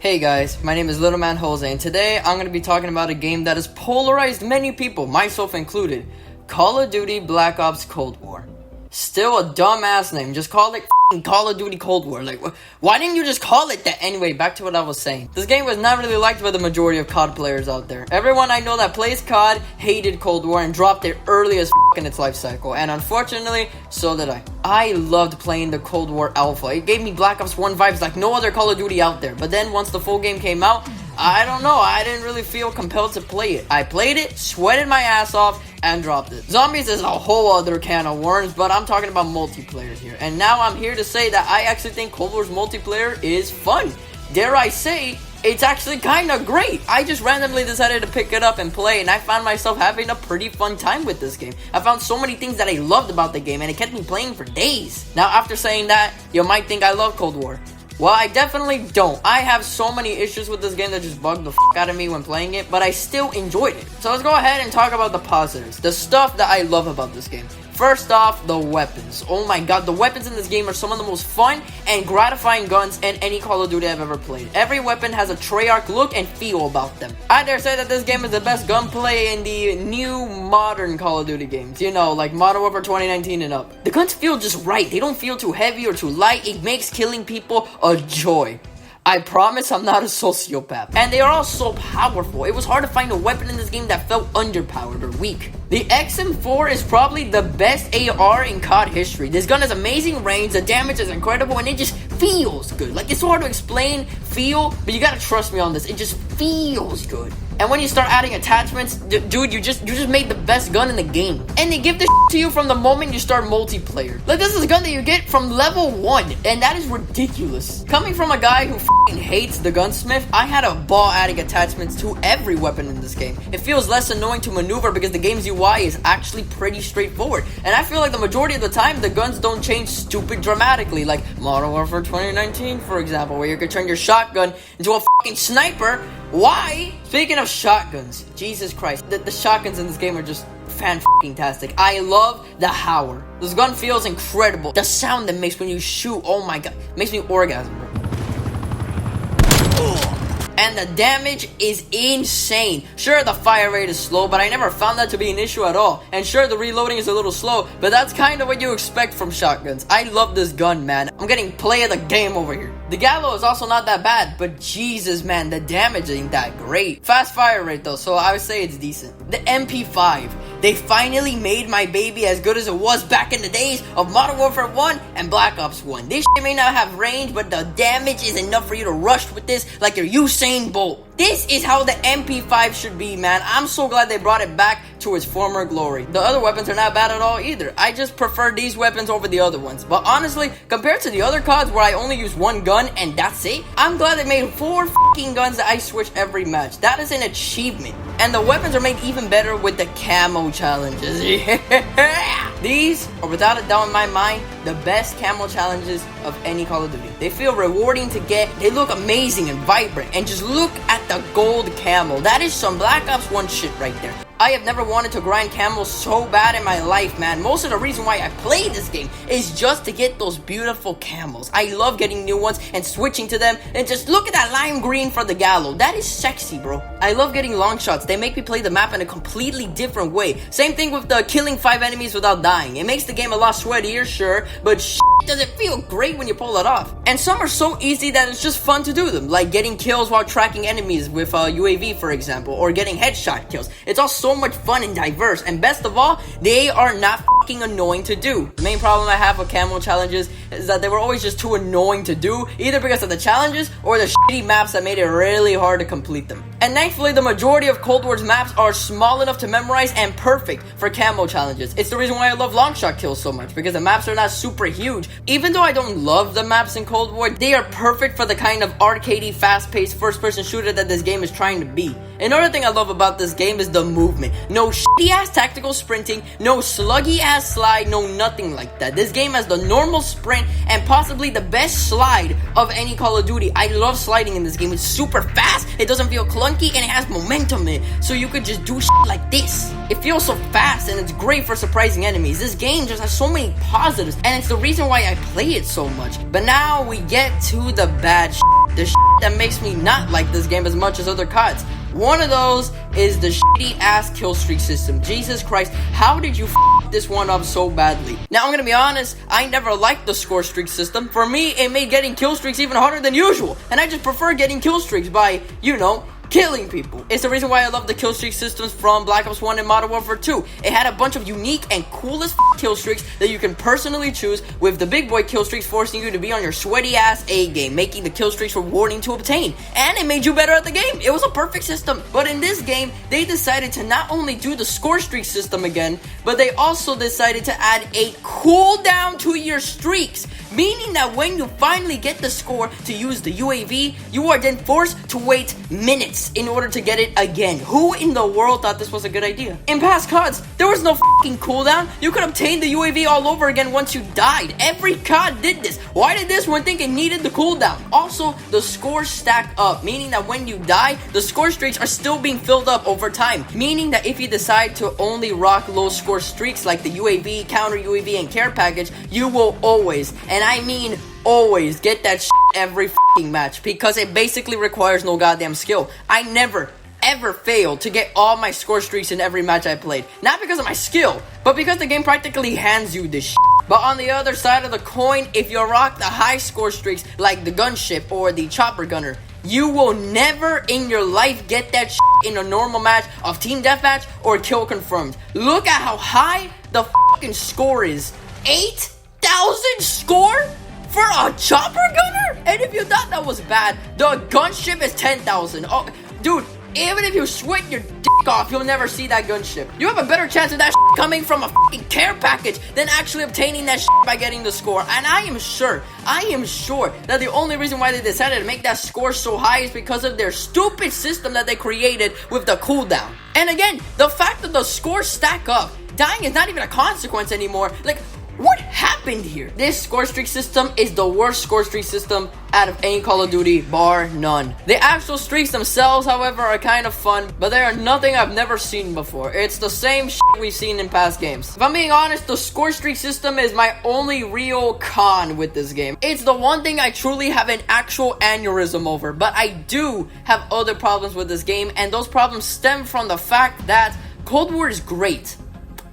Hey guys, my name is Little Man Jose, and today I'm going to be talking about a game that has polarized many people, myself included. Call of Duty Black Ops Cold War. Still a dumbass name, just call it Call of Duty Cold War. Like, why didn't you just call it that? Anyway, back to what I was saying. This game was not really liked by the majority of COD players out there. Everyone I know that plays COD hated Cold War and dropped it early as in its life cycle, and unfortunately, so did I. I loved playing the Cold War Alpha. It gave me Black Ops 1 vibes like no other Call of Duty out there. But then once the full game came out, I don't know, I didn't really feel compelled to play it. I played it, sweated my ass off, and dropped it. Zombies is a whole other can of worms, but I'm talking about multiplayer here. And now I'm here to say that I actually think Cold War's multiplayer is fun. Dare I say, it's actually kind of great. I just randomly decided to pick it up and play, and I found myself having a pretty fun time with this game. I found so many things that I loved about the game, and it kept me playing for days. Now, after saying that, you might think I love Cold War. Well, I definitely don't. I have so many issues with this game that just bugged the out of me when playing it, but I still enjoyed it. So let's go ahead and talk about the positives, the stuff that I love about this game. First off, the weapons. Oh my god, the weapons in this game are some of the most fun and gratifying guns in any Call of Duty I've ever played. Every weapon has a Treyarch look and feel about them. I dare say that this game is the best gunplay in the new modern Call of Duty games. You know, like Modern Warfare 2019 and up. The guns feel just right. They don't feel too heavy or too light. It makes killing people a joy. I promise I'm not a sociopath. And they are all so powerful. It was hard to find a weapon in this game that felt underpowered or weak. The XM4 is probably the best AR in COD history. This gun has amazing range, the damage is incredible, and it just feels good. Like, it's so hard to explain, feel, but you gotta trust me on this. It just feels good. And when you start adding attachments, dude, you just made the best gun in the game. And they give this to you from the moment you start multiplayer. Like, this is a gun that you get from level 1, and that is ridiculous. Coming from a guy who hates the gunsmith, I had a ball adding attachments to every weapon in this game. It feels less annoying to maneuver because the game's UI is actually pretty straightforward. And I feel like the majority of the time, the guns don't change stupid dramatically, like Modern Warfare 2019, for example, where you could turn your shotgun into a sniper. Why? Speaking of shotguns, Jesus Christ, the shotguns in this game are just fan-tastic. I love the Howler. This gun feels incredible. The sound that makes when you shoot, oh my god, makes me orgasm, bro. And the damage is insane. Sure, the fire rate is slow, but I never found that to be an issue at all. And sure, the reloading is a little slow, but that's kind of what you expect from shotguns. I love this gun, man. I'm getting play of the game over here. The Gallo is also not that bad, but Jesus, man, the damage ain't that great. Fast fire rate, though, so I would say it's decent. The MP5. They finally made my baby as good as it was back in the days of Modern Warfare 1 and Black Ops 1. This shit may not have range, but the damage is enough for you to rush with this like you're Usain Bolt. This is how the MP5 should be, man. I'm so glad they brought it back to its former glory. The other weapons are not bad at all either. I just prefer these weapons over the other ones. But honestly, compared to the other CODs where I only use one gun and that's it, I'm glad they made 4 guns that I switch every match. That is an achievement. And the weapons are made even better with the camo challenges. Yeah! These are without a doubt in my mind the best camo challenges of any Call of Duty. They feel rewarding to get, they look amazing and vibrant, and just look at the gold camo. That is some Black Ops 1 shit right there. I have never wanted to grind camo so bad in my life, man. Most of the reason why I play this game is just to get those beautiful camos. I love getting new ones and switching to them, and just look at that lime green for the Gallo. That is sexy, bro. I love getting long shots. They make me play the map in a completely different way. Same thing with the killing 5 enemies without dying. It makes the game a lot sweatier, sure, but does it feel great when you pull it off. And some are so easy that it's just fun to do them, like getting kills while tracking enemies with a UAV, for example, or getting headshot kills. It's all so much fun and diverse, and best of all, they are not annoying to do. The main problem I have with camo challenges is that they were always just too annoying to do, either because of the challenges or the shitty maps that made it really hard to complete them. And thankfully, the majority of Cold War's maps are small enough to memorize and perfect for camo challenges. It's the reason why I love long shot kills so much, because the maps are not super huge. Even though I don't love the maps in Cold War, they are perfect for the kind of arcadey, fast-paced first-person shooter that this game is trying to be. Another thing I love about this game is the movement. No shitty-ass tactical sprinting, no sluggy-ass slide, no nothing like that. This game has the normal sprint and possibly the best slide of any Call of Duty. I love sliding in this game. It's super fast, it doesn't feel clunky, and it has momentum in it. So you could just do shit like this. It feels so fast, and it's great for surprising enemies. This game just has so many positives, and it's the reason why I play it so much. But now we get to the bad shit. the shit that makes me not like this game as much as other CODs. One of those is the shitty ass kill streak system. Jesus Christ, how did you this one up so badly? Now, I'm gonna be honest, I never liked the score streak system. For me, it made getting kill streaks even harder than usual, and I just prefer getting kill streaks by, you know, killing people. It's the reason why I love the kill streak systems from Black Ops 1 and Modern Warfare 2. It had a bunch of unique and coolest kill streaks that you can personally choose, with the big boy kill streaks forcing you to be on your sweaty ass A game, making the kill streaks rewarding to obtain. And it made you better at the game. It was a perfect system. But in this game, they decided to not only do the score streak system again, but they also decided to add a cooldown to your streaks, meaning that when you finally get the score to use the UAV, you are then forced to wait minutes in order to get it again. Who in the world thought this was a good idea? In past CODs, there was no fucking cooldown. You could obtain the UAV all over again once you died. Every COD did this. Why did this one think it needed the cooldown? Also, the scores stack up, meaning that when you die, the score streaks are still being filled up over time, meaning that if you decide to only rock low score streaks like the UAV, counter UAV, and care package, you will always, and I mean always, get that shit every fucking match, because it basically requires no goddamn skill. I never ever failed to get all my score streaks in every match I played. Not because of my skill, but because the game practically hands you this shit. But on the other side of the coin, if you rock the high score streaks like the gunship or the chopper gunner, you will never in your life get that shit in a normal match of team deathmatch or kill confirmed. Look at how high the fucking score is. 8,000 score? For a chopper gunner? And if you thought that was bad, the gunship is 10,000. Oh, dude, even if you sweat your dick off, you'll never see that gunship. You have a better chance of that shit coming from a fucking care package than actually obtaining that shit by getting the score. And I am sure that the only reason why they decided to make that score so high is because of their stupid system that they created with the cooldown. And again, the fact that the scores stack up, dying is not even a consequence anymore. Like, what happened here? This score streak system is the worst score streak system out of any Call of Duty, bar none. The actual streaks themselves, however, are kind of fun, but they are nothing I've never seen before. It's the same shit we've seen in past games. If I'm being honest, the score streak system is my only real con with this game. It's the one thing I truly have an actual aneurysm over, but I do have other problems with this game, and those problems stem from the fact that Cold War is great,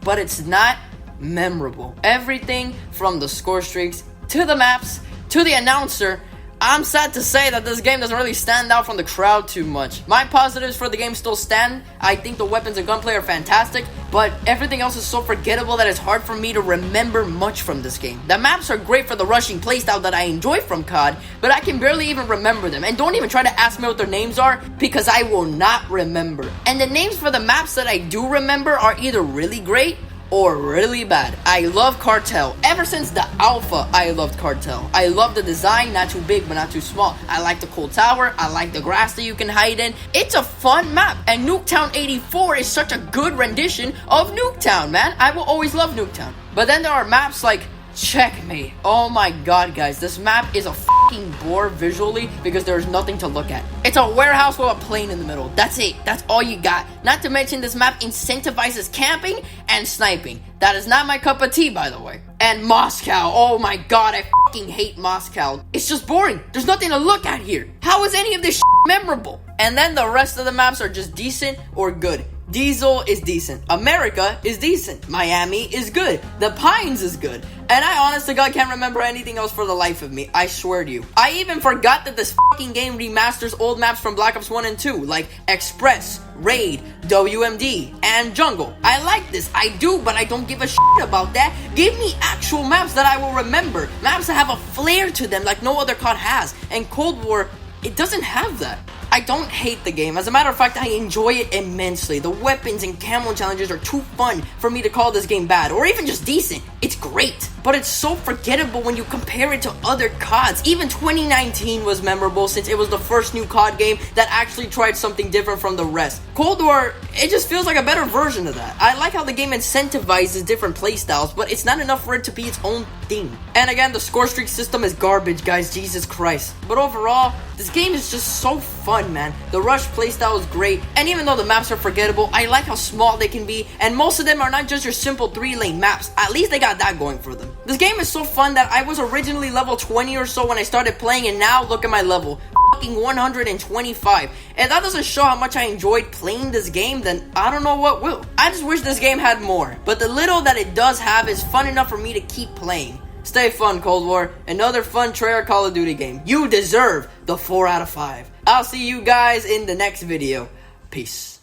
but it's not memorable. Everything from the score streaks to the maps to the announcer, I'm sad to say that this game doesn't really stand out from the crowd too much. My positives for the game still stand. I think the weapons and gunplay are fantastic, but everything else is so forgettable that it's hard for me to remember much from this game. The maps are great for the rushing playstyle that I enjoy from COD, but I can barely even remember them. And don't even try to ask me what their names are, because I will not remember. And the names for the maps that I do remember are either really great or really bad. I love Cartel. Ever since the alpha, I loved Cartel. I love the design, not too big but not too small. I like the cool tower. I like the grass that you can hide in. It's a fun map, and Nuketown 84 is such a good rendition of Nuketown, man. I will always love Nuketown. But then there are maps like Checkmate. Oh my god, guys, this map is a fucking bore visually because there's nothing to look at. It's a warehouse with a plane in the middle. That's it. That's all you got. Not to mention, this map incentivizes camping and sniping. That is not my cup of tea, by the way. And Moscow. Oh my god, I fucking hate Moscow. It's just boring. There's nothing to look at here. How is any of this memorable? And then the rest of the maps are just decent or good. Diesel is decent. America is decent. Miami is good. The Pines is good. And I honest to God can't remember anything else for the life of me. I swear to you. I even forgot that this fucking game remasters old maps from Black Ops 1 and 2, like Express, Raid, WMD, and Jungle. I like this. I do, but I don't give a shit about that. Give me actual maps that I will remember. Maps that have a flair to them like no other COD has. And Cold War, it doesn't have that. I don't hate the game. As a matter of fact, I enjoy it immensely. The weapons and camo challenges are too fun for me to call this game bad, or even just decent. It's great, but it's so forgettable when you compare it to other CODs. Even 2019 was memorable since it was the first new COD game that actually tried something different from the rest. Cold War, it just feels like a better version of that. I like how the game incentivizes different playstyles, but it's not enough for it to be its own thing. And again, the score streak system is garbage, guys. Jesus Christ. But overall, this game is just so fun, man. The rush playstyle is great, and even though the maps are forgettable, I like how small they can be, and most of them are not just your simple 3-lane maps. At least they got that going for them. This game is so fun that I was originally level 20 or so when I started playing, and now look at my level. fucking 125. If that doesn't show how much I enjoyed playing this game, then I don't know what will. I just wish this game had more, but the little that it does have is fun enough for me to keep playing. Stay fun, Cold War. Another fun Treyarch Call of Duty game. You deserve the 4 out of 5. I'll see you guys in the next video. Peace.